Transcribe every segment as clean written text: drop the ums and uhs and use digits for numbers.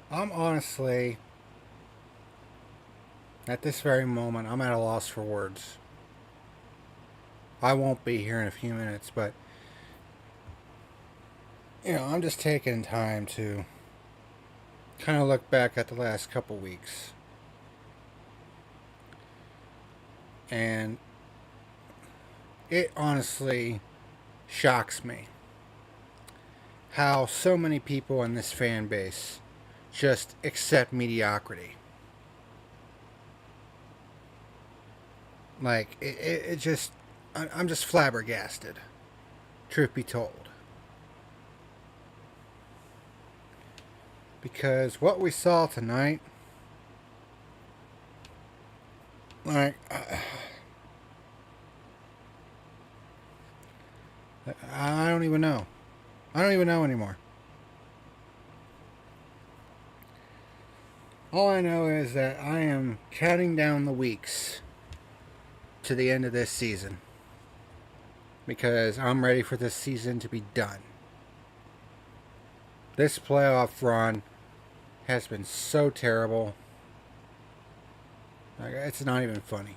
I'm honestly, at this very moment, I'm at a loss for words. I won't be here in a few minutes, but, I'm just taking time to kind of look back at the last couple weeks. And it honestly shocks me how so many people in this fan base just accept mediocrity. Like, it just, I'm just flabbergasted, truth be told. Because what we saw tonight, like, I don't even know. I don't even know anymore. All I know is that I am counting down the weeks to the end of this season because I'm ready for this season to be done. This playoff run has been so terrible. Like, it's not even funny.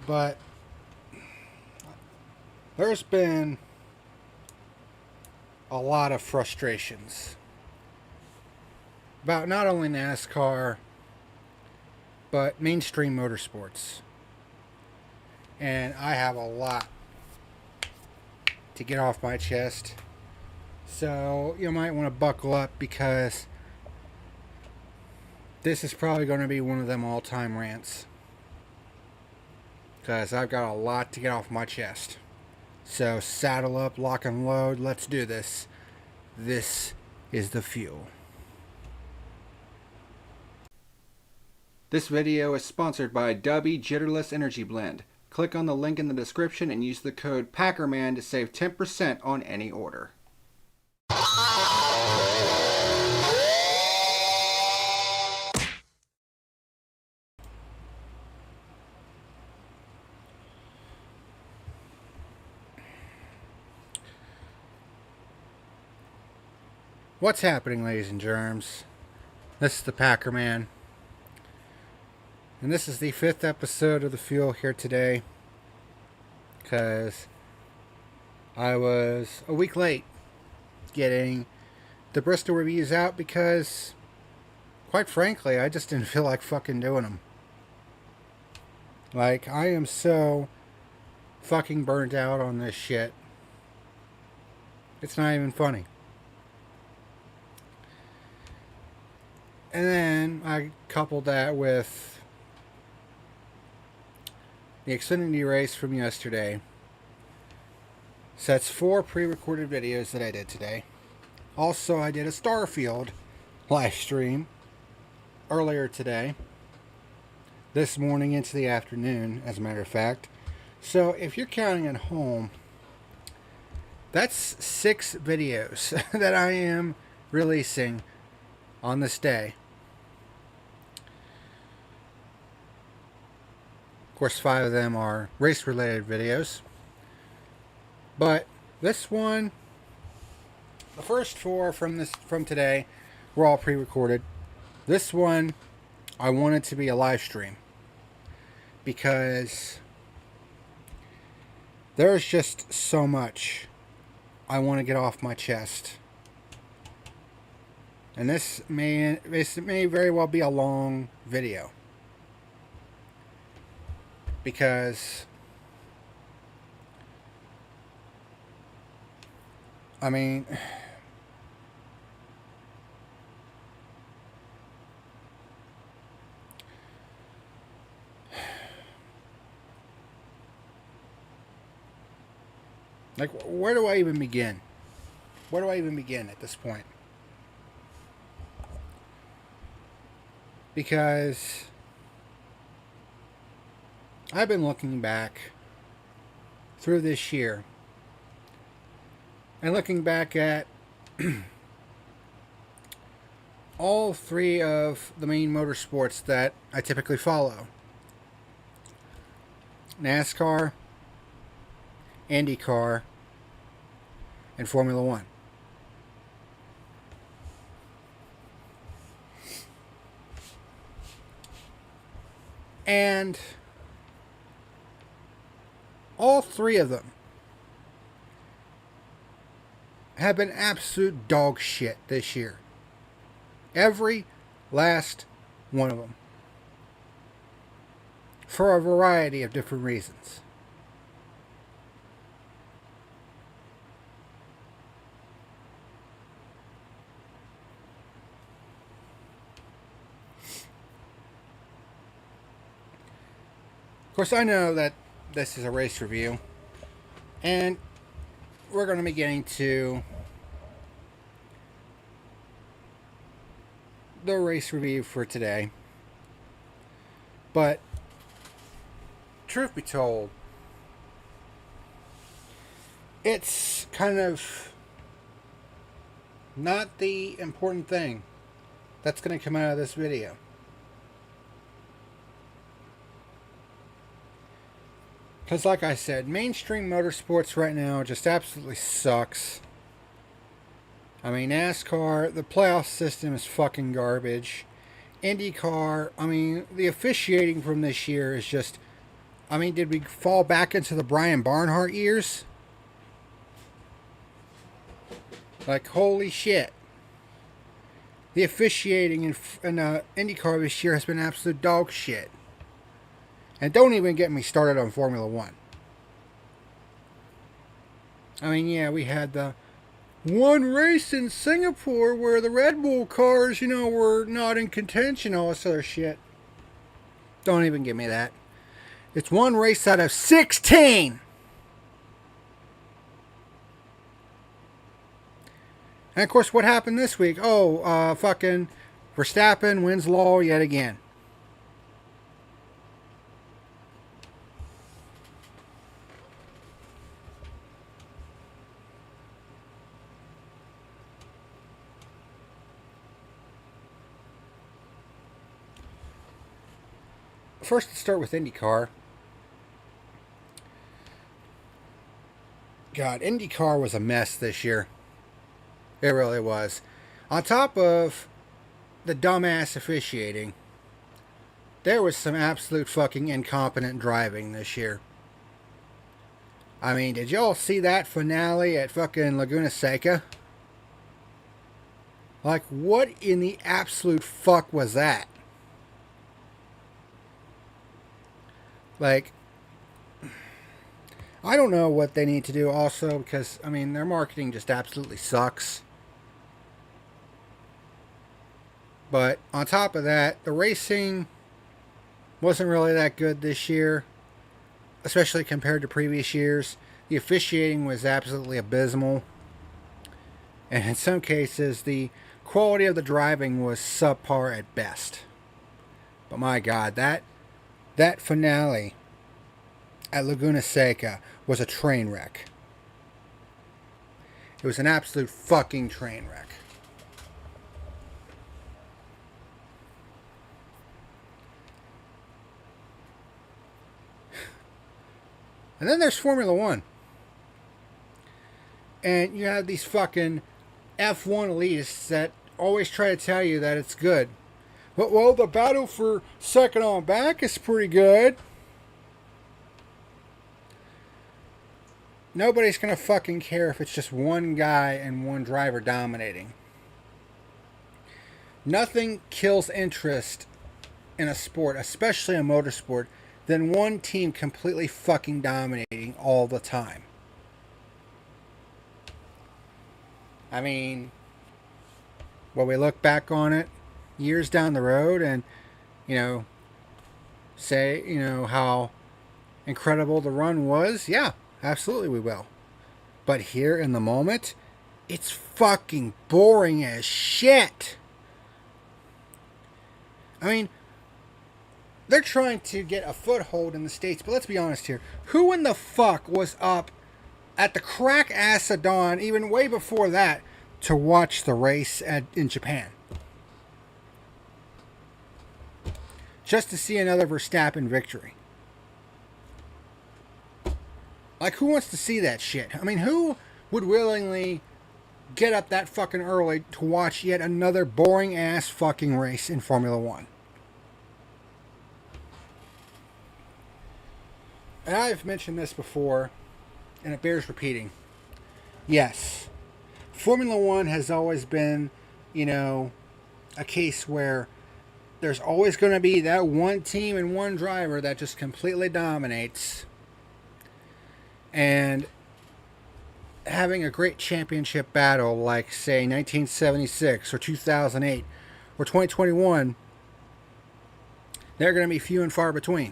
But there's been a lot of frustrations about not only NASCAR, but mainstream motorsports. And I have a lot to get off my chest. So you might want to buckle up because this is probably going to be one of them all-time rants. Because I've got a lot to get off my chest. So saddle up, lock and load, let's do this. This is the fuel. This video is sponsored by Dubby Jitterless Energy Blend. Click on the link in the description and use the code PackerMan to save 10% on any order. What's happening, ladies and germs? This is the PackerMan. And this is the 5th episode of The Fuel here today. Because I was a week late getting the Bristol reviews out because, quite frankly, I just didn't feel like fucking doing them. Like, I am so fucking burnt out on this shit. It's not even funny. And then I coupled that with the Xfinity race from yesterday. So that's 4 pre-recorded videos that I did today. Also, I did a Starfield live stream earlier today. This morning into the afternoon, as a matter of fact. So if you're counting at home, that's 6 videos that I am releasing on this day. Of course, 5 of them are race-related videos. But this one, the first 4 from today, were all pre-recorded. This one, I wanted to be a live stream because there's just so much I want to get off my chest. And this may very well be a long video. Because, I mean, like, where do I even begin? Where do I even begin at this point? Because I've been looking back through this year and looking back at all three of the main motorsports that I typically follow: NASCAR, IndyCar, and Formula One. And all three of them have been absolute dog shit this year. Every last one of them. For a variety of different reasons. Of course, I know that this is a race review, and we're going to be getting to the race review for today. But truth be told, it's kind of not the important thing that's going to come out of this video. Because like I said, mainstream motorsports right now just absolutely sucks. I mean, NASCAR, the playoff system is fucking garbage. IndyCar, I mean, the officiating from this year is just... I mean, did we fall back into the Brian Barnhart years? Like, holy shit. The officiating in IndyCar this year has been absolute dog shit. And don't even get me started on Formula One. I mean, yeah, we had the one race in Singapore where the Red Bull cars, were not in contention, all this other shit. Don't even give me that. It's one race out of 16! And of course, what happened this week? Fucking Verstappen wins law yet again. First, let's start with IndyCar. God, IndyCar was a mess this year. It really was. On top of the dumbass officiating, there was some absolute fucking incompetent driving this year. I mean, did y'all see that finale at fucking Laguna Seca? Like, what in the absolute fuck was that? Like, I don't know what they need to do also, because, I mean, their marketing just absolutely sucks. But on top of that, the racing wasn't really that good this year, especially compared to previous years. The officiating was absolutely abysmal. And in some cases, the quality of the driving was subpar at best. But my God, that finale at Laguna Seca was a train wreck. It was an absolute fucking train wreck. And then there's Formula One. And you have these fucking F1 elitists that always try to tell you that it's good. But, well, the battle for second on back is pretty good. Nobody's going to fucking care if it's just one guy and one driver dominating. Nothing kills interest in a sport, especially a motorsport, than one team completely fucking dominating all the time. I mean, when we look back on it years down the road and, say, how incredible the run was, yeah, absolutely we will. But here in the moment, it's fucking boring as shit. I mean, they're trying to get a foothold in the States, but let's be honest here. Who in the fuck was up at the crack ass of dawn, even way before that, to watch the race in Japan? just to see another Verstappen victory. Like, who wants to see that shit? I mean, who would willingly get up that fucking early to watch yet another boring ass fucking race in Formula One? And I've mentioned this before, and it bears repeating. Yes, Formula One has always been, a case where there's always going to be that one team and one driver that just completely dominates. And having a great championship battle like, say, 1976 or 2008 or 2021, they're going to be few and far between.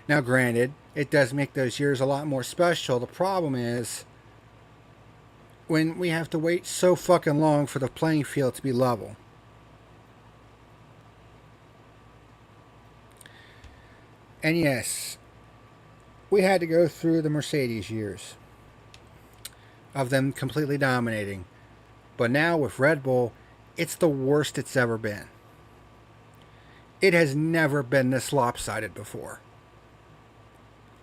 Now, granted, it does make those years a lot more special. The problem is when we have to wait so fucking long for the playing field to be level. And yes, we had to go through the Mercedes years of them completely dominating. But now with Red Bull, it's the worst it's ever been. It has never been this lopsided before.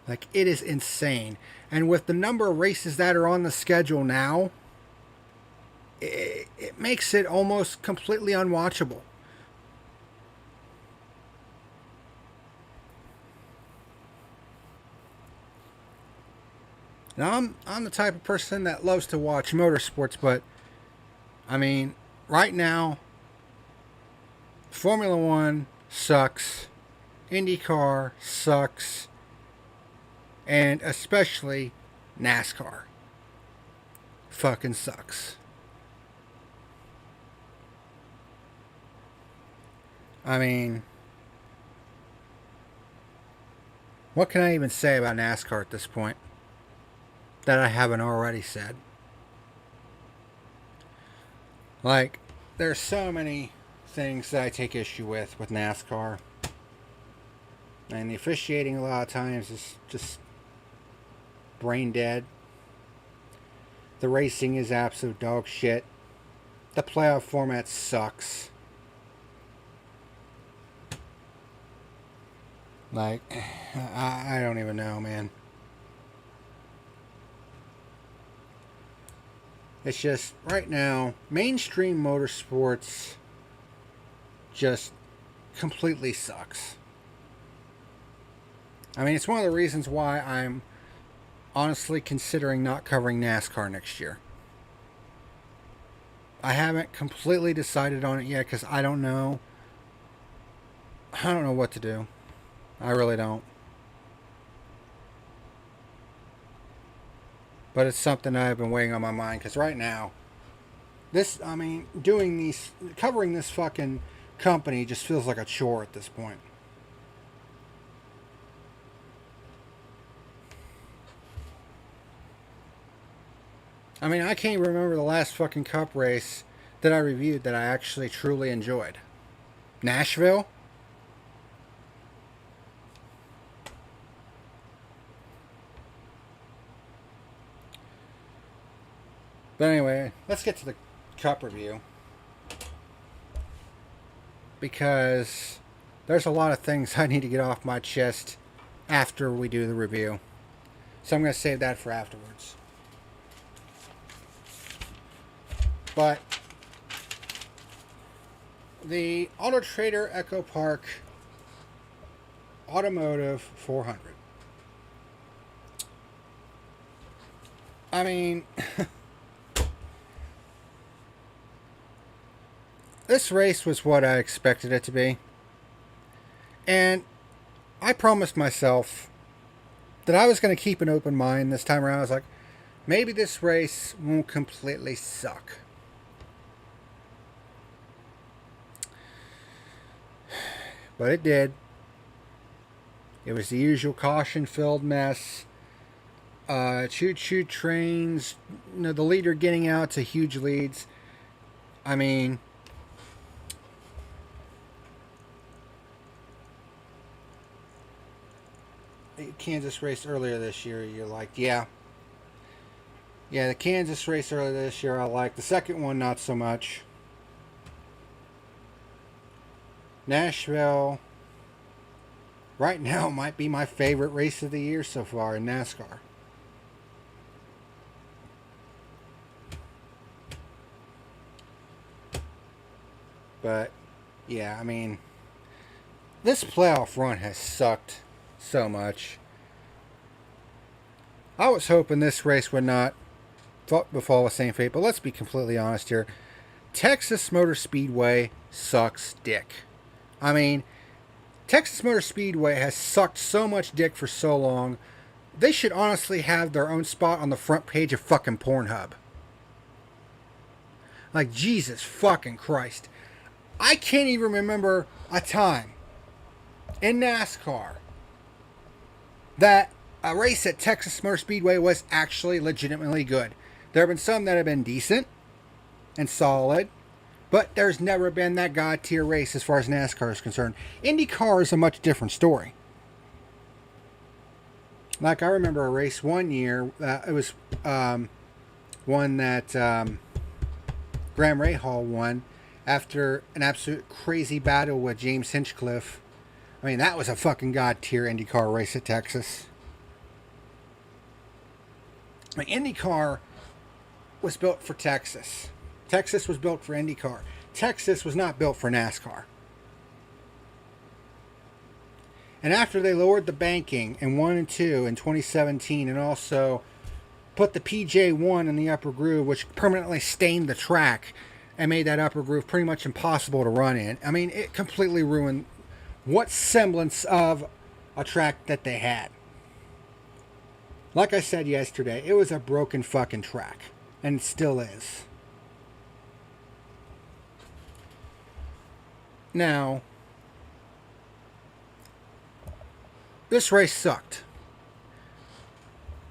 Like, it is insane. And with the number of races that are on the schedule now, it makes it almost completely unwatchable. Now, I'm the type of person that loves to watch motorsports, but, I mean, right now, Formula One sucks. IndyCar sucks. And especially NASCAR fucking sucks. I mean, what can I even say about NASCAR at this point that I haven't already said? Like, there's so many things that I take issue with NASCAR. And the officiating a lot of times is just brain dead. The racing is absolute dog shit. The playoff format sucks. Like, I don't even know, man. It's just, right now, mainstream motorsports just completely sucks. I mean, it's one of the reasons why I'm honestly considering not covering NASCAR next year. I haven't completely decided on it yet because I don't know. I don't know what to do. I really don't. But it's something that I've been weighing on my mind because right now, covering this fucking company just feels like a chore at this point. I mean, I can't remember the last fucking Cup race that I reviewed that I actually truly enjoyed. Nashville? But anyway, let's get to the Cup review. Because there's a lot of things I need to get off my chest after we do the review. So I'm going to save that for afterwards. But the Autotrader EchoPark Automotive 400. I mean, this race was what I expected it to be. And I promised myself that I was going to keep an open mind this time around. I was like, maybe this race won't completely suck. But it did. It was the usual caution-filled mess. Choo-choo trains. The leader getting out to huge leads. I mean, the Kansas race earlier this year, you're like, yeah. Yeah, the Kansas race earlier this year I liked. The second one, not so much. Nashville, right now might be my favorite race of the year so far in NASCAR. But, yeah, I mean, this playoff run has sucked so much. I was hoping this race would not befall the same fate, but let's be completely honest here. Texas Motor Speedway sucks dick. I mean, Texas Motor Speedway has sucked so much dick for so long, they should honestly have their own spot on the front page of fucking Pornhub. Like, Jesus fucking Christ. I can't even remember a time in NASCAR that a race at Texas Motor Speedway was actually legitimately good. There have been some that have been decent and solid, but there's never been that god tier race as far as NASCAR is concerned. IndyCar is a much different story. Like, I remember a race one year, it was one that Graham Rahal won after an absolute crazy battle with James Hinchcliffe. I mean, that was a fucking god tier IndyCar race at Texas. I mean, IndyCar was built for Texas. Texas was built for IndyCar. Texas was not built for NASCAR. And after they lowered the banking in 1 and 2 in 2017 and also put the PJ1 in the upper groove, which permanently stained the track and made that upper groove pretty much impossible to run in. I mean, it completely ruined what semblance of a track that they had. Like I said yesterday, it was a broken fucking track. And it still is. Now, this race sucked.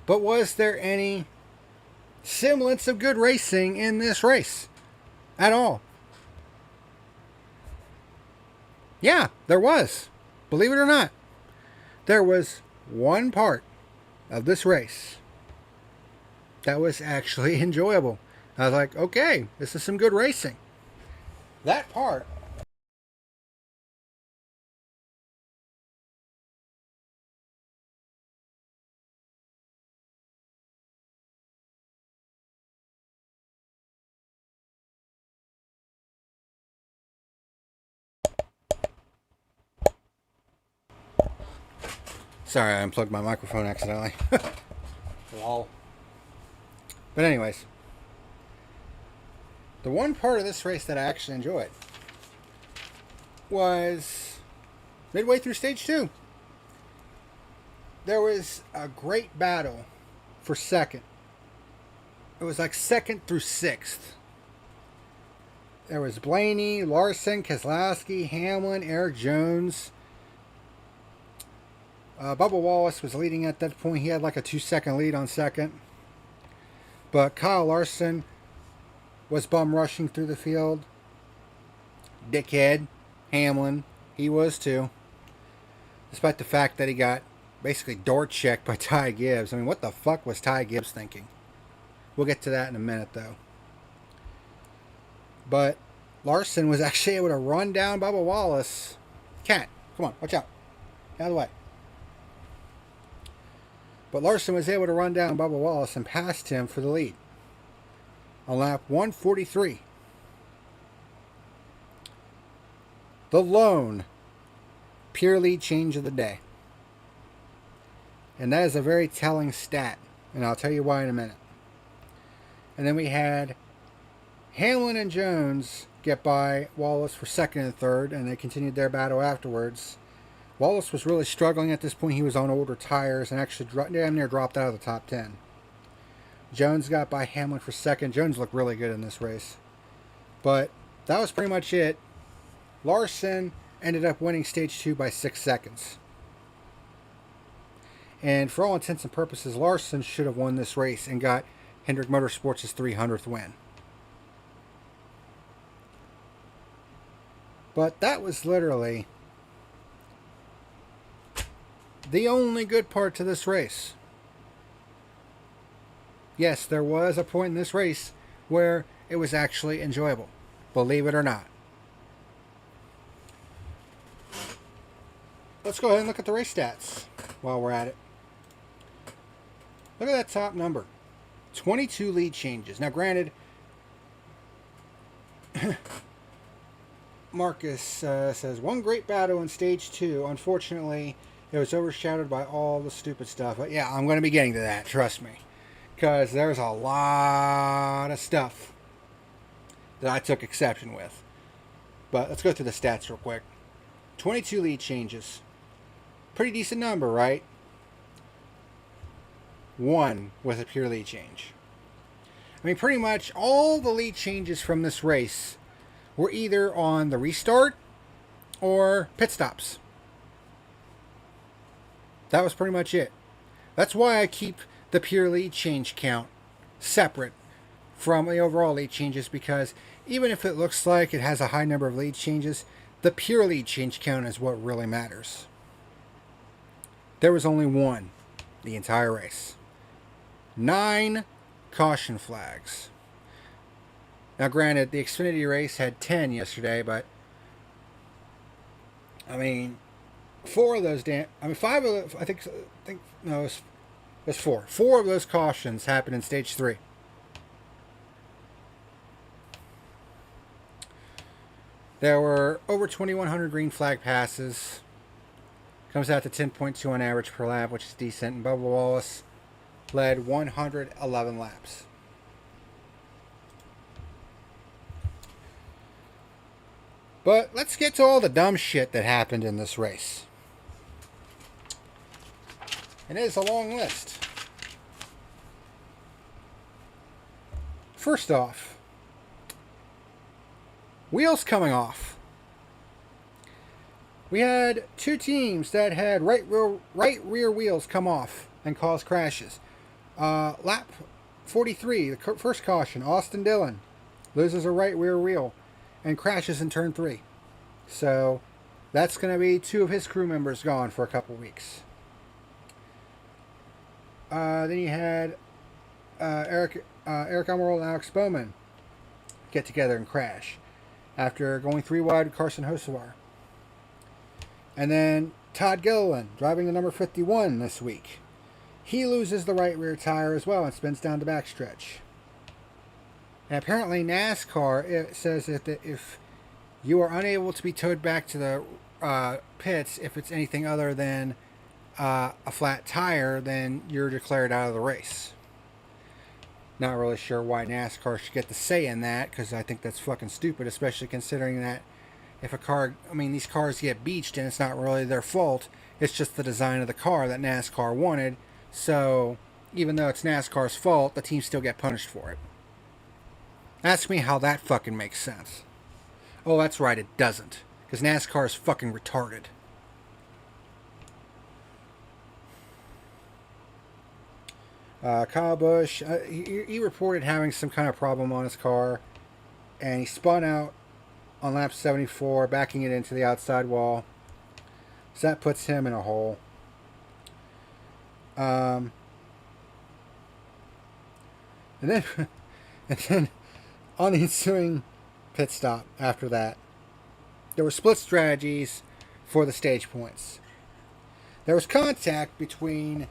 But was there any semblance of good racing in this race? At all? Yeah, there was. Believe it or not. There was one part of this race that was actually enjoyable. I was like, okay, this is some good racing. That part. Sorry, I unplugged my microphone accidentally. Lol. But anyways, the one part of this race that I actually enjoyed was midway through stage 2. There was a great battle for second. It was like second through 6th. There was Blaney, Larson, Keselowski, Hamlin, Eric Jones. Bubba Wallace was leading at that point. He had like a 2-second lead on second. But Kyle Larson was bum rushing through the field. Dickhead Hamlin, he was too. Despite the fact that he got basically door checked by Ty Gibbs. I mean, what the fuck was Ty Gibbs thinking? We'll get to that in a minute though. But Larson was actually able to run down Bubba Wallace. Cat, come on, watch out. Get out of the way. But Larson was able to run down Bubba Wallace and passed him for the lead on lap 143. The lone pure lead change of the day. And that is a very telling stat. And I'll tell you why in a minute. And then we had Hamlin and Jones get by Wallace for second and third, and they continued their battle afterwards. Wallace was really struggling at this point. He was on older tires and actually damn near dropped out of the top 10. Jones got by Hamlin for second. Jones looked really good in this race. But that was pretty much it. Larson ended up winning stage 2 by 6 seconds. And for all intents and purposes, Larson should have won this race and got Hendrick Motorsports' 300th win. But that was literally the only good part to this race. Yes, there was a point in this race where it was actually enjoyable. Believe it or not. let's go ahead and look at the race stats while we're at it. Look at that top number. 22 lead changes. Now, granted, Marcus says, one great battle in stage 2. Unfortunately, it was overshadowed by all the stupid stuff. But yeah, I'm going to be getting to that, trust me. Because there's a lot of stuff that I took exception with. But let's go through the stats real quick. 22 lead changes. Pretty decent number, right? 1 with a pure lead change. I mean, pretty much all the lead changes from this race were either on the restart or pit stops. That was pretty much it. That's why I keep the pure lead change count separate from the overall lead changes, because even if it looks like it has a high number of lead changes, the pure lead change count is what really matters. There was only 1 the entire race. 9 caution flags. Now, granted, the Xfinity race had 10 yesterday, but I mean, 5 of those. I think no, it was 4. 4 of those cautions happened in stage 3. There were over 2,100 green flag passes. Comes out to 10.2 on average per lap, which is decent. And Bubba Wallace led 111 laps. But let's get to all the dumb shit that happened in this race. And it is a long list. First off, wheels coming off. We had 2 teams that had right rear wheels come off and cause crashes. Lap 43, the first caution, Austin Dillon loses a right rear wheel and crashes in turn 3. So that's going to be 2 of his crew members gone for a couple weeks. Then you had Eric Almirola and Alex Bowman get together and crash after going 3 wide with Carson Hocevar. And then Todd Gilliland, driving the number 51 this week. He loses the right rear tire as well and spins down the backstretch. And apparently NASCAR, it says that if you are unable to be towed back to the pits, if it's anything other than a flat tire, then you're declared out of the race. Not really sure why NASCAR should get the say in that, because I think that's fucking stupid, especially considering that if a car, I mean, these cars get beached and it's not really their fault. It's just the design of the car that NASCAR wanted. So even though it's NASCAR's fault, the teams still get punished for it. Ask me how that fucking makes sense. Oh, that's right, it doesn't. Because NASCAR is fucking retarded. Kyle Busch, he reported having some kind of problem on his car. And he spun out on lap 74, backing it into the outside wall. So that puts him in a hole. And then on the ensuing pit stop after that, there were split strategies for the stage points. There was contact between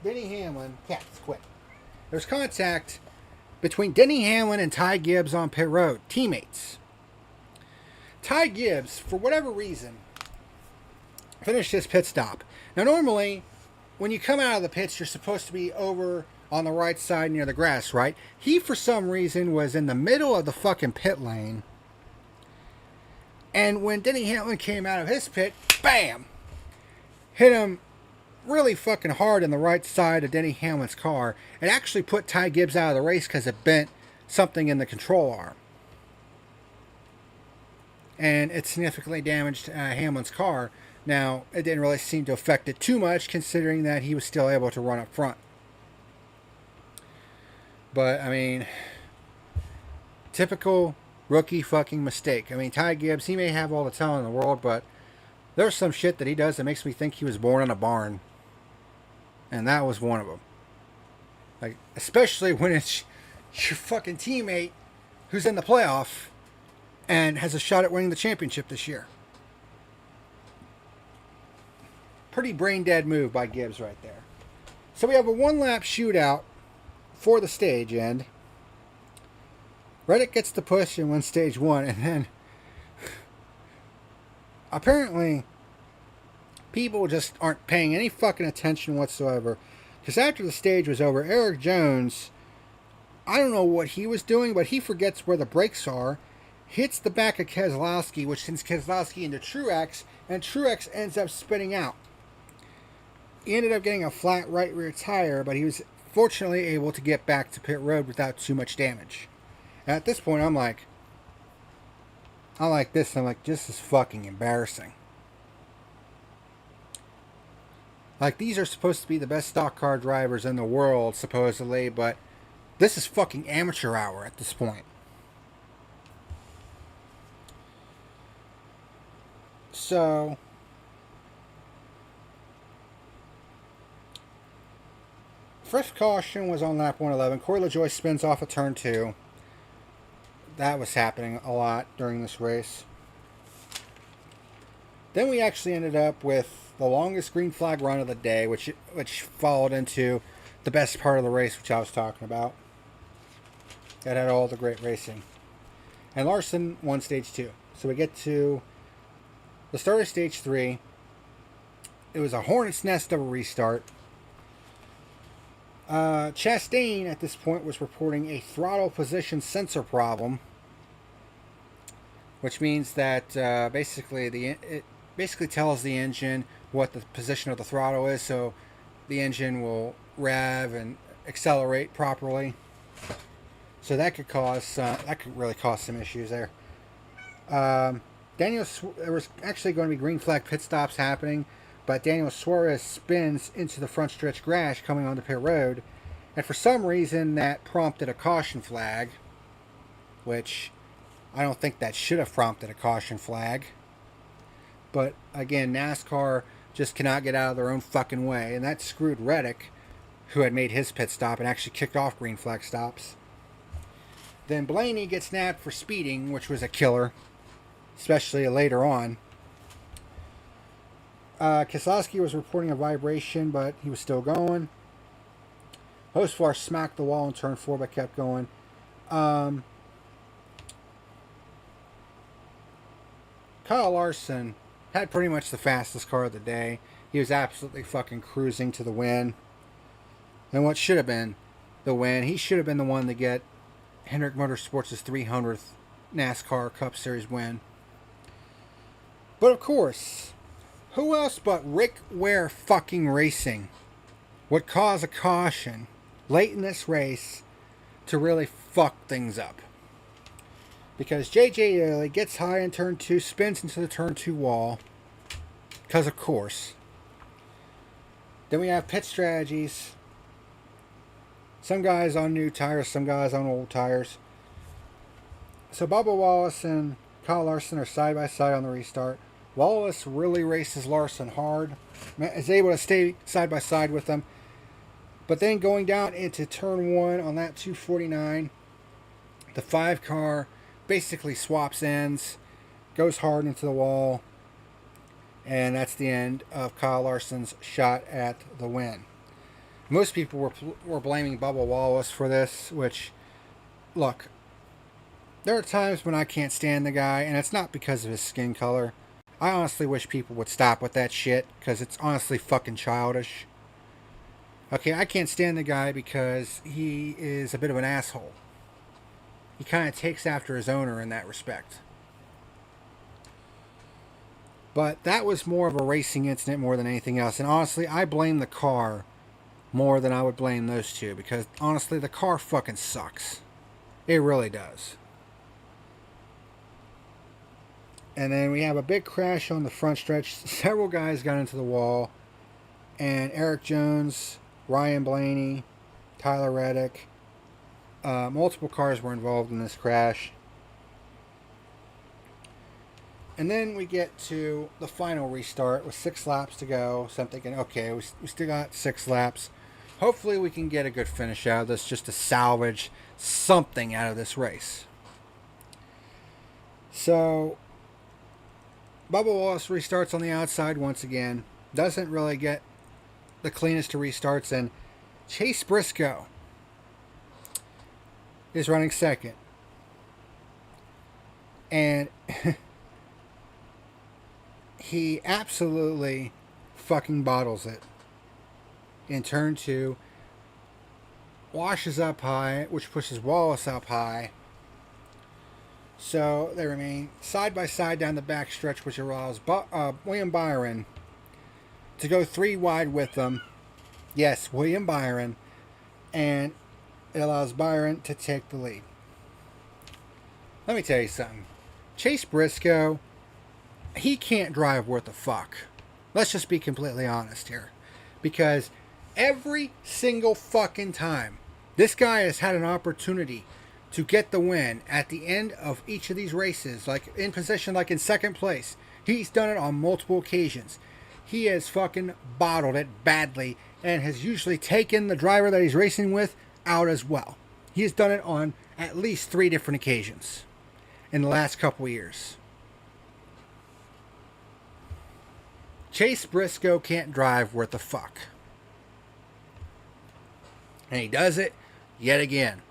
Denny Hamlin. Cats, quit. There was contact between Denny Hamlin and Ty Gibbs on pit road, teammates. Ty Gibbs, for whatever reason, finished his pit stop. Now, normally, when you come out of the pits, you're supposed to be over on the right side near the grass, right? He, for some reason, was in the middle of the fucking pit lane. And when Denny Hamlin came out of his pit, bam! Hit him really fucking hard in the right side of Denny Hamlin's car. It actually put Ty Gibbs out of the race because it bent something in the control arm. And it significantly damaged Hamlin's car. Now, it didn't really seem to affect it too much, considering that he was still able to run up front. But, I mean, typical rookie fucking mistake. I mean, Ty Gibbs, he may have all the talent in the world, but there's some shit that he does that makes me think he was born in a barn. And that was one of them. Like, especially when it's your fucking teammate who's in the playoff and has a shot at winning the championship this year. Pretty brain dead move by Gibbs right there. So we have a 1-lap shootout for the stage end. Reddick gets the push and wins stage 1, and then apparently people just aren't paying any fucking attention whatsoever. Because after the stage was over, Eric Jones, I don't know what he was doing, but he forgets where the brakes are, hits the back of Keselowski, which sends Keselowski into Truex, and Truex ends up spinning out. He ended up getting a flat right rear tire, but he was fortunately able to get back to pit road without too much damage. And at this point, I'm like, this is fucking embarrassing. Like, these are supposed to be the best stock car drivers in the world, supposedly, but this is fucking amateur hour at this point. So, first caution was on lap 111. Corey LaJoie spins off of turn 2. That was happening a lot during this race. Then we actually ended up with the longest green flag run of the day, which followed into the best part of the race, which I was talking about. That had all the great racing. And Larson won stage 2. So we get to the start of stage 3. It was a hornet's nest of a restart. Chastain at this point was reporting a throttle position sensor problem, which means that it basically tells the engine what the position of the throttle is, so the engine will rev and accelerate properly. So that could really cause some issues there. There was actually going to be green flag pit stops happening, but Daniel Suarez spins into the front stretch grass coming onto pit road, and for some reason that prompted a caution flag, which I don't think that should have prompted a caution flag. But again, NASCAR just cannot get out of their own fucking way, and that screwed Reddick, who had made his pit stop and actually kicked off green flag stops. Then Blaney gets nabbed for speeding, which was a killer, especially later on. Keselowski was reporting a vibration, but he was still going. Hosfar smacked the wall in turn 4, but kept going. Kyle Larson had pretty much the fastest car of the day. He was absolutely fucking cruising to the win. And what should have been the win, he should have been the one to get Hendrick Motorsports' 300th NASCAR Cup Series win. But of course, who else but Rick Ware fucking Racing would cause a caution late in this race to really fuck things up? Because J.J. Daly gets high in turn 2, spins into the turn 2 wall. Because of course. Then we have pit strategies. Some guys on new tires, some guys on old tires. So Bubba Wallace and Kyle Larson are side by side on the restart. Wallace really races Larson hard. Is able to stay side by side with them. But then going down into turn 1 on lap 249, the 5 car basically swaps ends, goes hard into the wall, and that's the end of Kyle Larson's shot at the win. Most people were blaming Bubba Wallace for this, which, look, there are times when I can't stand the guy, and it's not because of his skin color. I honestly wish people would stop with that shit, because it's honestly fucking childish. Okay, I can't stand the guy because he is a bit of an asshole. He kind of takes after his owner in that respect. But that was more of a racing incident more than anything else. And honestly, I blame the car more than I would blame those two. Because honestly, the car fucking sucks. It really does. And then we have a big crash on the front stretch. Several guys got into the wall. And Eric Jones, Ryan Blaney, Tyler Reddick, multiple cars were involved in this crash. And then we get to the final restart with 6 laps to go. So I'm thinking, okay, we still got 6 laps. Hopefully we can get a good finish out of this just to salvage something out of this race. So Bubba Wallace restarts on the outside once again. doesn't really get the cleanest of restarts, and Chase Briscoe is running second. And he absolutely fucking bottles it in turn two, washes up high, which pushes Wallace up high. So they remain side by side down the backstretch, which allows William Byron to go 3 wide with them. Yes, William Byron. And it allows Byron to take the lead. Let me tell you something. Chase Briscoe, he can't drive worth a fuck. Let's just be completely honest here. Because every single fucking time this guy has had an opportunity to get the win at the end of each of these races, like in position, like in second place, he's done it on multiple occasions. He has fucking bottled it badly and has usually taken the driver that he's racing with out as well. He has done it on at least 3 different occasions in the last couple of years. Chase Briscoe can't drive worth a fuck. And he does it yet again.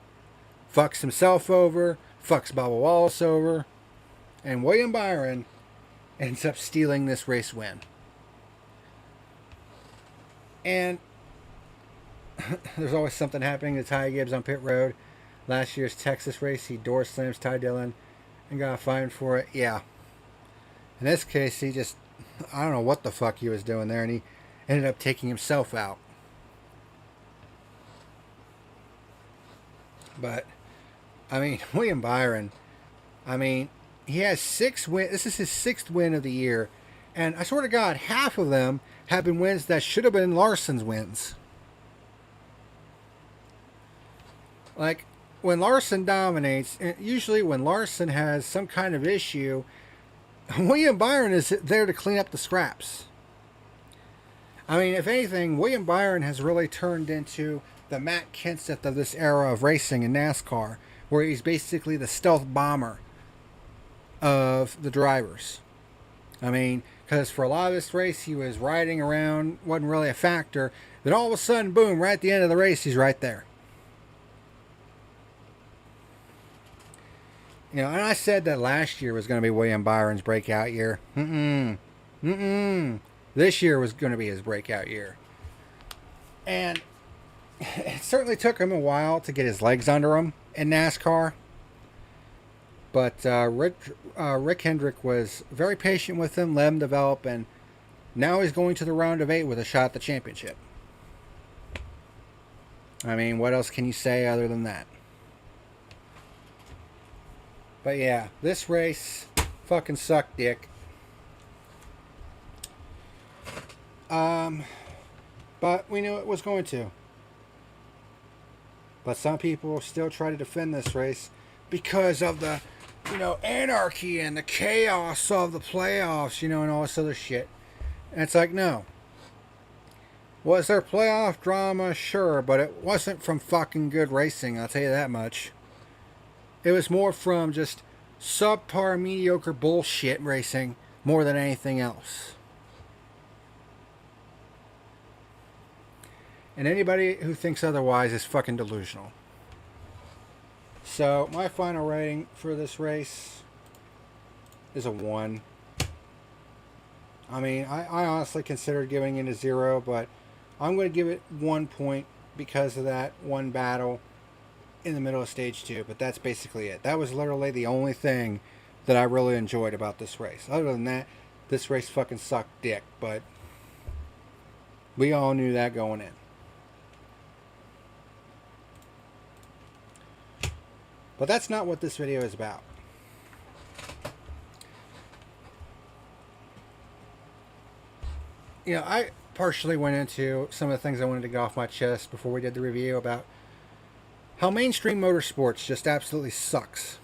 Fucks himself over, fucks Bubba Wallace over, and William Byron ends up stealing this race win. And there's always something happening to Ty Gibbs on pit road. Last year's Texas race, he door slams Ty Dillon and got fined for it. Yeah. In this case, he just, I don't know what the fuck he was doing there, and he ended up taking himself out. But, I mean, William Byron, I mean, he has 6 wins. This is his 6th win of the year. And I swear to God, half of them have been wins that should have been Larson's wins. Like, when Larson dominates, usually when Larson has some kind of issue, William Byron is there to clean up the scraps. I mean, if anything, William Byron has really turned into the Matt Kenseth of this era of racing in NASCAR, where he's basically the stealth bomber of the drivers. I mean, because for a lot of this race, he was riding around, wasn't really a factor. Then all of a sudden, boom, right at the end of the race, he's right there. You know, and I said that last year was going to be William Byron's breakout year. This year was going to be his breakout year. And it certainly took him a while to get his legs under him in NASCAR. But Rick Hendrick was very patient with him, let him develop, and now he's going to the round of 8 with a shot at the championship. I mean, what else can you say other than that? But yeah, this race fucking sucked dick. But we knew it was going to. But some people still try to defend this race because of the, anarchy and the chaos of the playoffs, and all this other shit. And it's like, no. Was there playoff drama? Sure, but it wasn't from fucking good racing, I'll tell you that much. It was more from just subpar, mediocre bullshit racing more than anything else. And anybody who thinks otherwise is fucking delusional. So, my final rating for this race is a 1. I mean, I honestly considered giving it a 0, but I'm going to give it 1 point because of that one battle in the middle of stage 2, but that's basically it. That was literally the only thing that I really enjoyed about this race. Other than that, this race fucking sucked dick, but we all knew that going in. But that's not what this video is about. I partially went into some of the things I wanted to get off my chest before we did the review about how mainstream motorsports just absolutely sucks.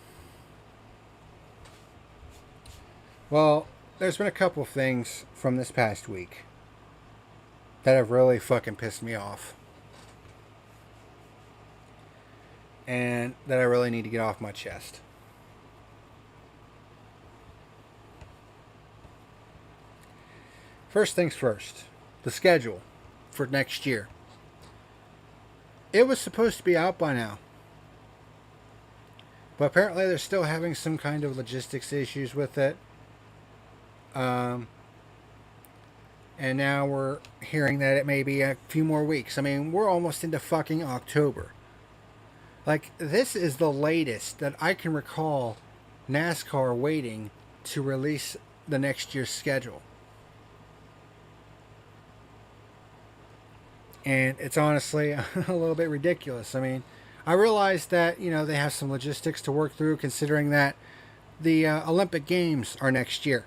Well, there's been a couple of things from this past week that have really fucking pissed me off. And that I really need to get off my chest. First things first, the schedule for next year. It was supposed to be out by now. But apparently they're still having some kind of logistics issues with it. And now we're hearing that it may be a few more weeks. I mean, we're almost into fucking October. Like, this is the latest that I can recall NASCAR waiting to release the next year's schedule. And it's honestly a little bit ridiculous. I mean, I realize that, they have some logistics to work through, considering that the Olympic Games are next year.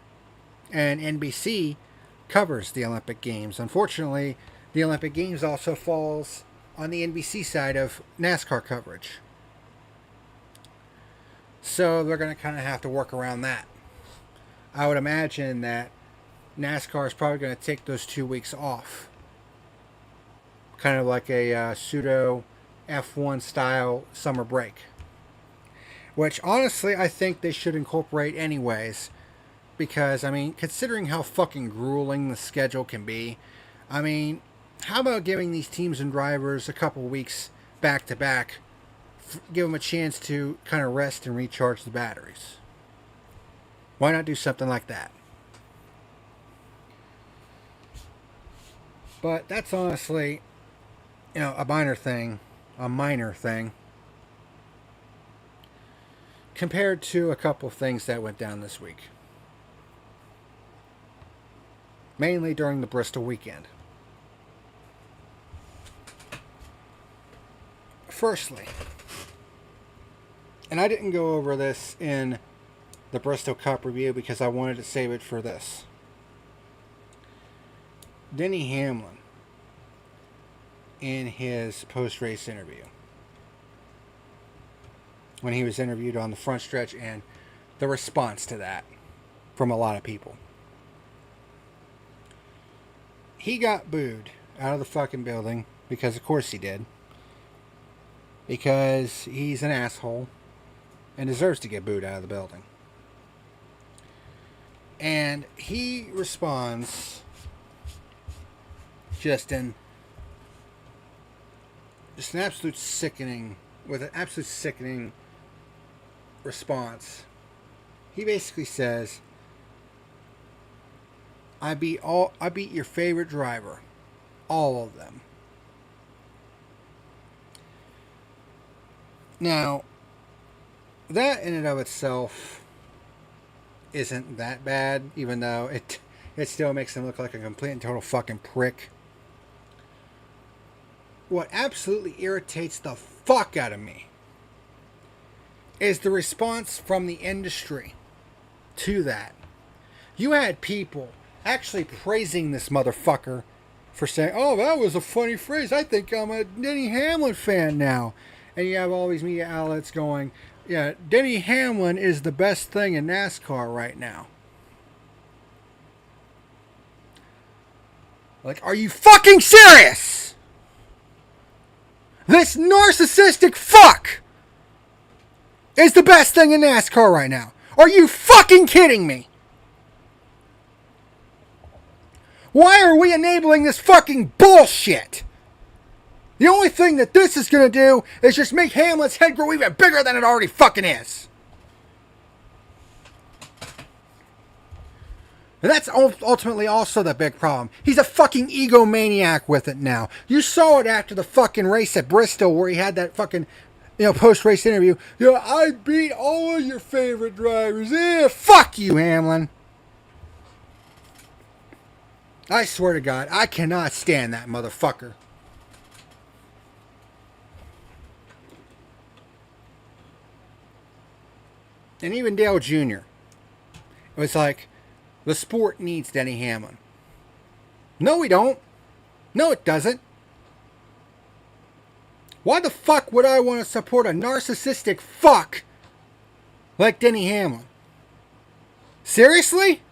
And NBC covers the Olympic Games. Unfortunately, the Olympic Games also falls on the NBC side of NASCAR coverage. So they're going to kind of have to work around that. I would imagine that NASCAR is probably going to take those 2 weeks off. Kind of like a pseudo F1 style summer break. Which honestly I think they should incorporate anyways. Because, I mean, considering how fucking grueling the schedule can be, I mean, how about giving these teams and drivers a couple weeks back to back, give them a chance to kind of rest and recharge the batteries? Why not do something like that? But that's honestly, a minor thing, compared to a couple of things that went down this week. Mainly during the Bristol weekend. Firstly, and I didn't go over this in the Bristol Cup review because I wanted to save it for this. Denny Hamlin, in his post-race interview, when he was interviewed on the front stretch, and the response to that from a lot of people. He got booed out of the fucking building, because of course he did. Because he's an asshole and deserves to get booed out of the building. And he responds with an absolute sickening response. He basically says, I beat your favorite driver. All of them. Now, that in and of itself isn't that bad, even though it still makes him look like a complete and total fucking prick. What absolutely irritates the fuck out of me is the response from the industry to that. You had people actually praising this motherfucker for saying, oh, that was a funny phrase. I think I'm a Denny Hamlin fan now. And you have all these media outlets going, yeah, Denny Hamlin is the best thing in NASCAR right now. Like, are you fucking serious? This narcissistic fuck is the best thing in NASCAR right now. Are you fucking kidding me? Why are we enabling this fucking bullshit? The only thing that this is going to do is just make Hamlin's head grow even bigger than it already fucking is. And that's ultimately also the big problem. He's a fucking egomaniac with it now. You saw it after the fucking race at Bristol where he had that fucking, post-race interview. Yeah, I beat all of your favorite drivers. Yeah, fuck you, Hamlin. I swear to God, I cannot stand that motherfucker. And even Dale Jr. It was like, the sport needs Denny Hamlin. No, we don't. No, it doesn't. Why the fuck would I want to support a narcissistic fuck like Denny Hamlin? Seriously?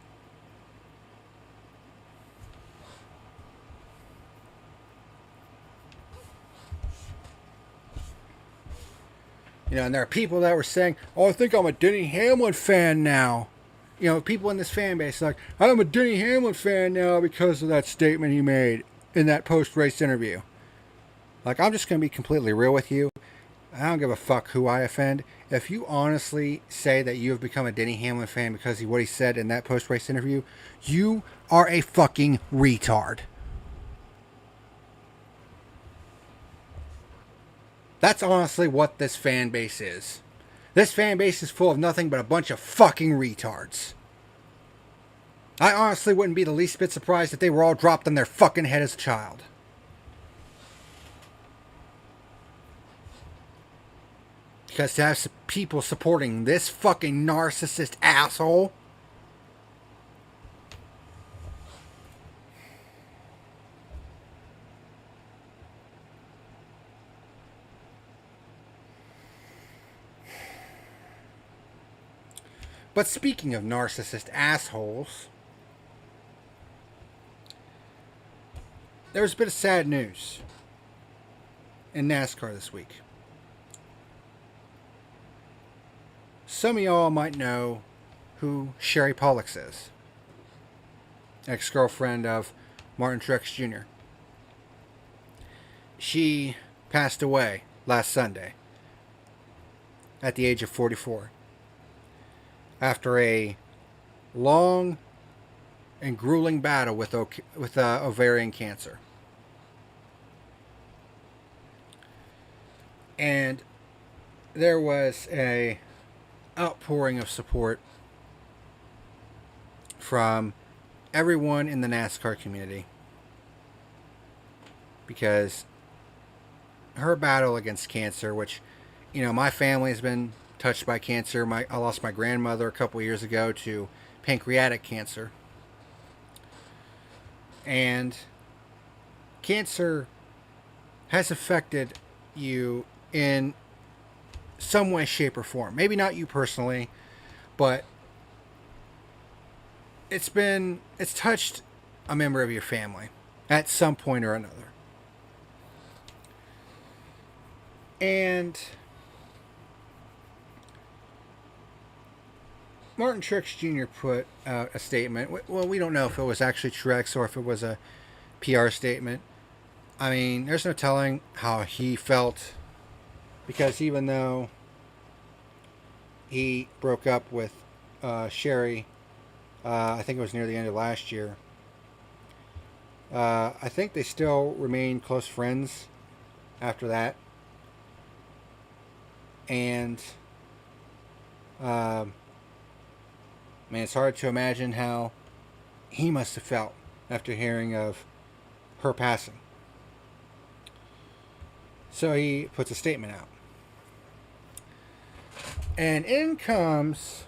And there are people that were saying, oh, I think I'm a Denny Hamlin fan now. people in this fan base like, I'm a Denny Hamlin fan now because of that statement he made in that post-race interview. Like, I'm just going to be completely real with you. I don't give a fuck who I offend. If you honestly say that you have become a Denny Hamlin fan because of what he said in that post-race interview, you are a fucking retard. That's honestly what this fan base is. This fan base is full of nothing but a bunch of fucking retards. I honestly wouldn't be the least bit surprised if they were all dropped on their fucking head as a child. Because to have people supporting this fucking narcissist asshole. But speaking of narcissist assholes, there's a bit of sad news in NASCAR this week. Some of y'all might know who Sherry Pollux is. Ex-girlfriend of Martin Truex Jr. She passed away last Sunday at the age of 44 after a long and grueling battle with ovarian cancer. And there was a outpouring of support from everyone in the NASCAR community because her battle against cancer, which, my family has been touched by cancer. I lost my grandmother a couple years ago to pancreatic cancer. And cancer has affected you in some way, shape, or form. Maybe not you personally, but it's touched a member of your family at some point or another. And Martin Truex Jr. put out a statement. Well, we don't know if it was actually Truex or if it was a PR statement. I mean, there's no telling how he felt, because even though he broke up with Sherry, I think it was near the end of last year, I think they still remain close friends after that. And man, it's hard to imagine how he must have felt after hearing of her passing. So he puts a statement out. And in comes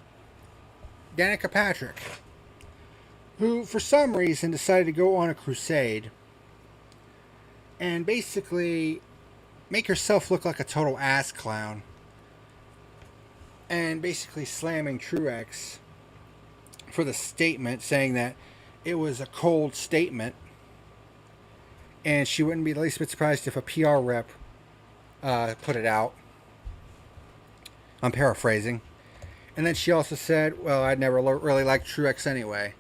Danica Patrick, who for some reason decided to go on a crusade and basically make herself look like a total ass clown, and basically slamming Truex for the statement, saying that it was a cold statement and she wouldn't be the least bit surprised if a PR rep put it out. I'm paraphrasing. And then she also said, well, I'd never really liked Truex anyway.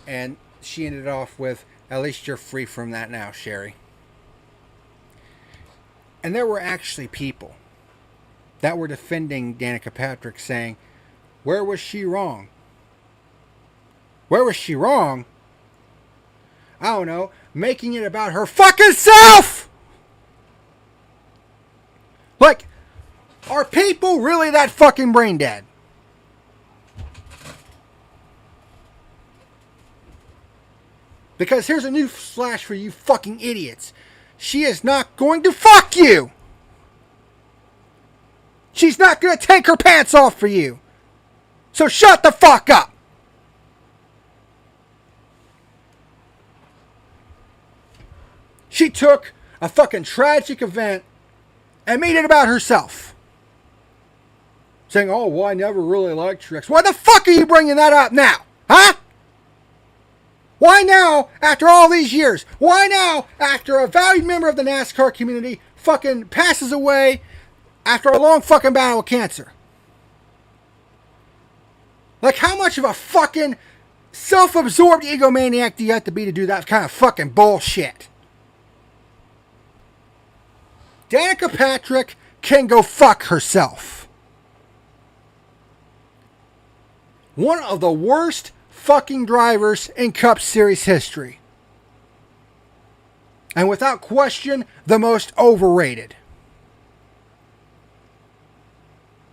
And she ended off with, at least you're free from that now, Sherry. And there were actually people that were defending Danica Patrick, saying, where was she wrong? Where was she wrong? I don't know, making it about her fucking self! Like, are people really that fucking brain dead? Because here's a news flash for you fucking idiots. She is not going to fuck you! She's not going to take her pants off for you! So shut the fuck up! She took a fucking tragic event and made it about herself. Saying, oh, well, I never really liked Truex. Why the fuck are you bringing that up now? Huh? Why now, after all these years? Why now, after a valued member of the NASCAR community fucking passes away after a long fucking battle with cancer? Like, how much of a fucking self-absorbed egomaniac do you have to be to do that kind of fucking bullshit? Danica Patrick can go fuck herself. One of the worst fucking drivers in Cup Series history. And without question, the most overrated.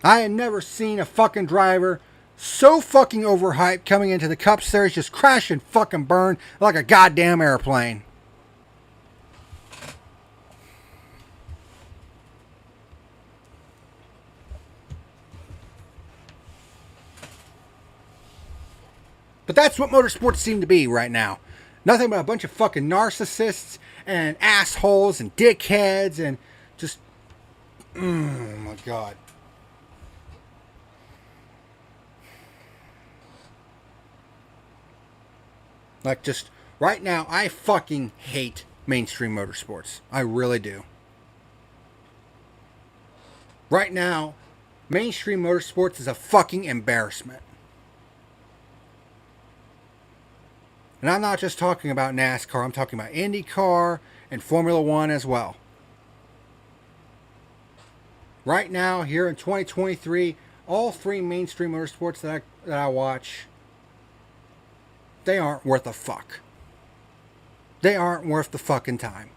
I had never seen a fucking driver so fucking overhyped coming into the Cup Series, just crash and fucking burn like a goddamn airplane. But that's what motorsports seem to be right now. Nothing but a bunch of fucking narcissists and assholes and dickheads and just... oh my God. Like, just right now, I fucking hate mainstream motorsports. I really do. Right now, mainstream motorsports is a fucking embarrassment. And I'm not just talking about NASCAR. I'm talking about IndyCar and Formula One as well. Right now, here in 2023, all three mainstream motorsports that I watch, they aren't worth a fuck. They aren't worth the fucking time.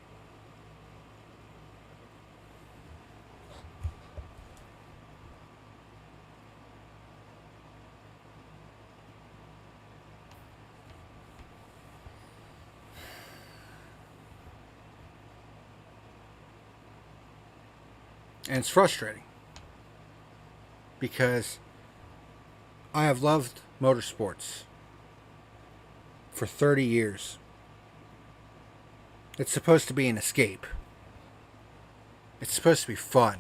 And it's frustrating. Because I have loved motorsports for 30 years. It's supposed to be an escape. It's supposed to be fun.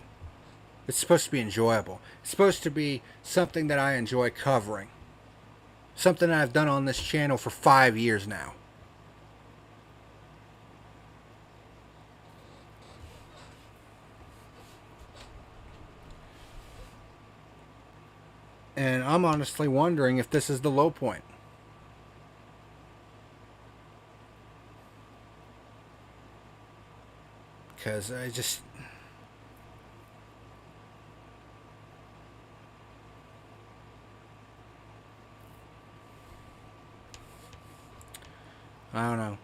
It's supposed to be enjoyable. It's supposed to be something that I enjoy covering. Something that I've done on this channel for 5 years now. And I'm honestly wondering if this is the low point. Because I just... I don't know.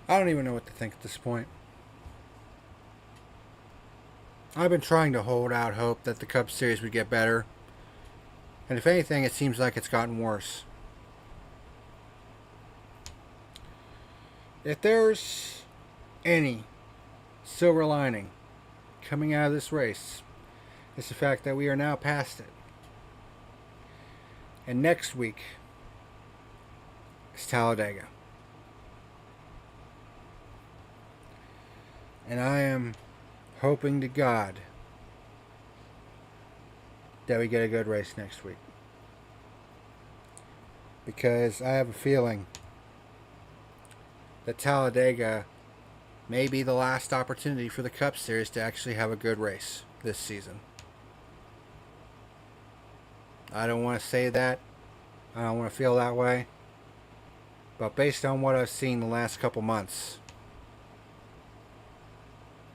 I don't even know what to think at this point. I've been trying to hold out hope that the Cup Series would get better. And if anything, it seems like it's gotten worse. If there's any silver lining coming out of this race, it's the fact that we are now past it. And next week is Talladega. And I am hoping to God that we get a good race next week. Because I have a feeling that Talladega may be the last opportunity for the Cup Series to actually have a good race this season. I don't want to say that. I don't want to feel that way. But based on what I've seen the last couple months,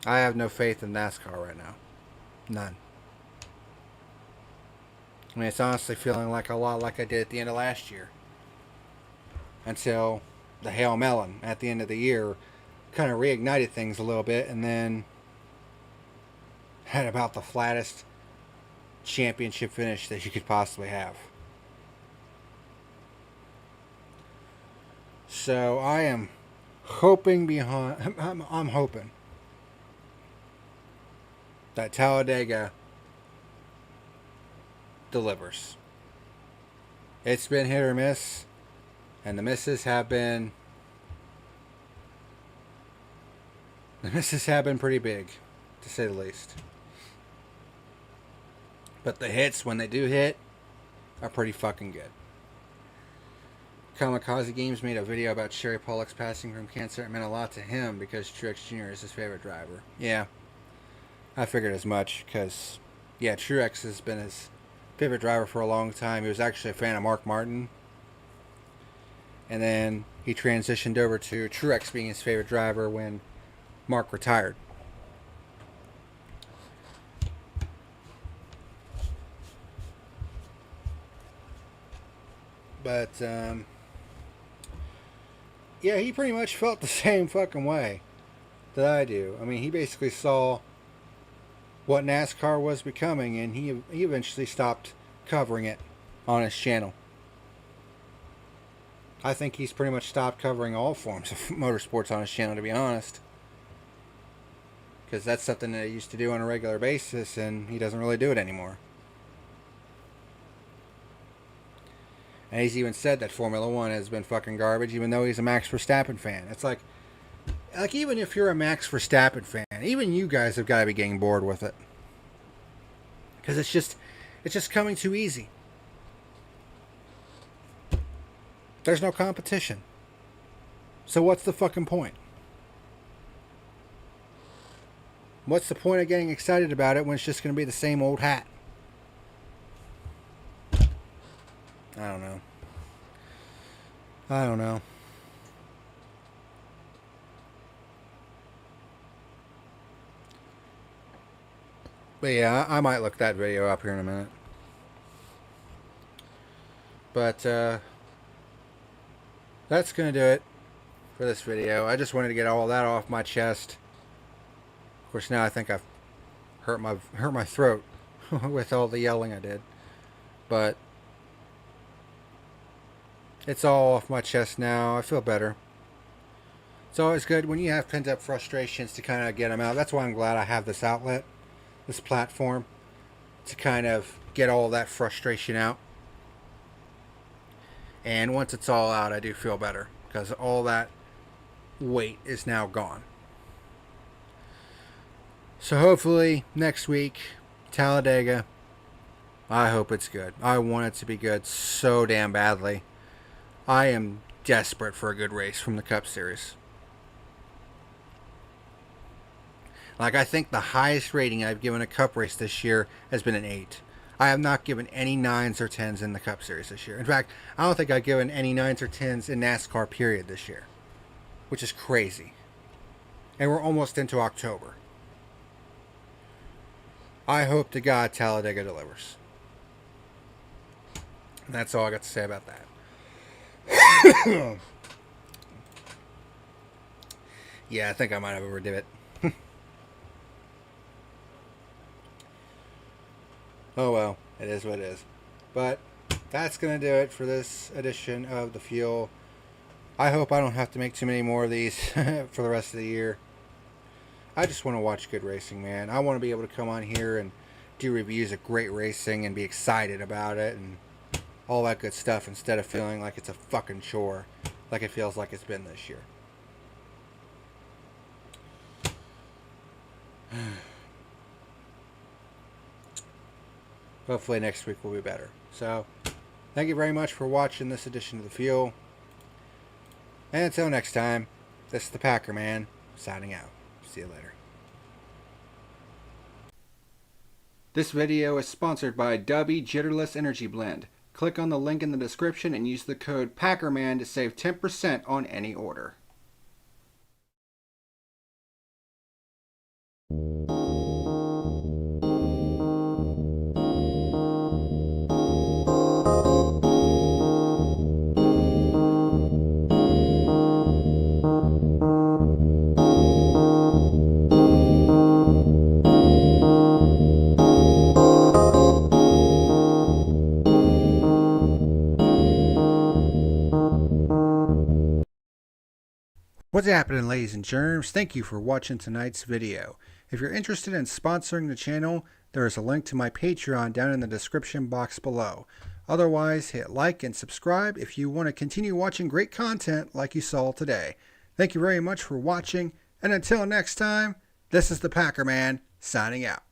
I have no faith in NASCAR right now. None. I mean, it's honestly feeling like a lot like I did at the end of last year. Until the Hail Melon at the end of the year kind of reignited things a little bit, and then had about the flattest championship finish that you could possibly have. So I am hoping I'm hoping that Talladega delivers. It's been hit or miss, and the misses have been The misses have been pretty big, to say the least. But the hits, when they do hit, are pretty fucking good. Kamikaze Games made a video about Sherry Pollock's passing from cancer. It meant a lot to him because Truex Jr. is his favorite driver. Yeah, I figured as much because, yeah, Truex has been his favorite driver for a long time. He was actually a fan of Mark Martin. And then he transitioned over to Truex being his favorite driver when Mark retired. But, yeah, he pretty much felt the same fucking way that I do. I mean, he basically saw what NASCAR was becoming, and he eventually stopped covering it on his channel. I think he's pretty much stopped covering all forms of motorsports on his channel, to be honest. Because that's something that he used to do on a regular basis, and he doesn't really do it anymore. And he's even said that Formula One has been fucking garbage, even though he's a Max Verstappen fan. It's like even if you're a Max Verstappen fan, even you guys have got to be getting bored with it. Because it's just coming too easy. There's no competition. So what's the fucking point? What's the point of getting excited about it when it's just going to be the same old hat? I don't know. But yeah, I might look that video up here in a minute. But that's going to do it for this video. I just wanted to get all that off my chest. Of course, now I think I've hurt my throat with all the yelling I did. But it's all off my chest now. I feel better. It's always good when you have pent-up frustrations to kind of get them out. That's why I'm glad I have this outlet, this platform, to kind of get all that frustration out. And once it's all out, I do feel better because all that weight is now gone. So hopefully next week, Talladega, I hope it's good. I want it to be good so damn badly. I am desperate for a good race from the Cup Series. Like, I think the highest rating I've given a Cup race this year has been an 8. I have not given any 9s or 10s in the Cup Series this year. In fact, I don't think I've given any 9s or 10s in NASCAR period this year, which is crazy. And we're almost into October. I hope to God Talladega delivers. And that's all I got to say about that. Yeah, I think I might have overdid it. Oh well, it is what it is. But that's going to do it for this edition of The Fuel. I hope I don't have to make too many more of these for the rest of the year. I just want to watch good racing, man. I want to be able to come on here and do reviews of great racing and be excited about it and all that good stuff instead of feeling like it's a fucking chore like it feels like it's been this year. Hopefully next week will be better. So, thank you very much for watching this edition of The Fuel. And until next time, this is the PackerMan signing out. See you later. This video is sponsored by Dubby Jitterless Energy Blend. Click on the link in the description and use the code PackerMan to save 10% on any order. What's happening, ladies and germs? Thank you for watching tonight's video. If you're interested in sponsoring the channel, there is a link to my Patreon down in the description box below. Otherwise, hit like and subscribe if you want to continue watching great content like you saw today. Thank you very much for watching. And until next time, this is the PackerMan signing out.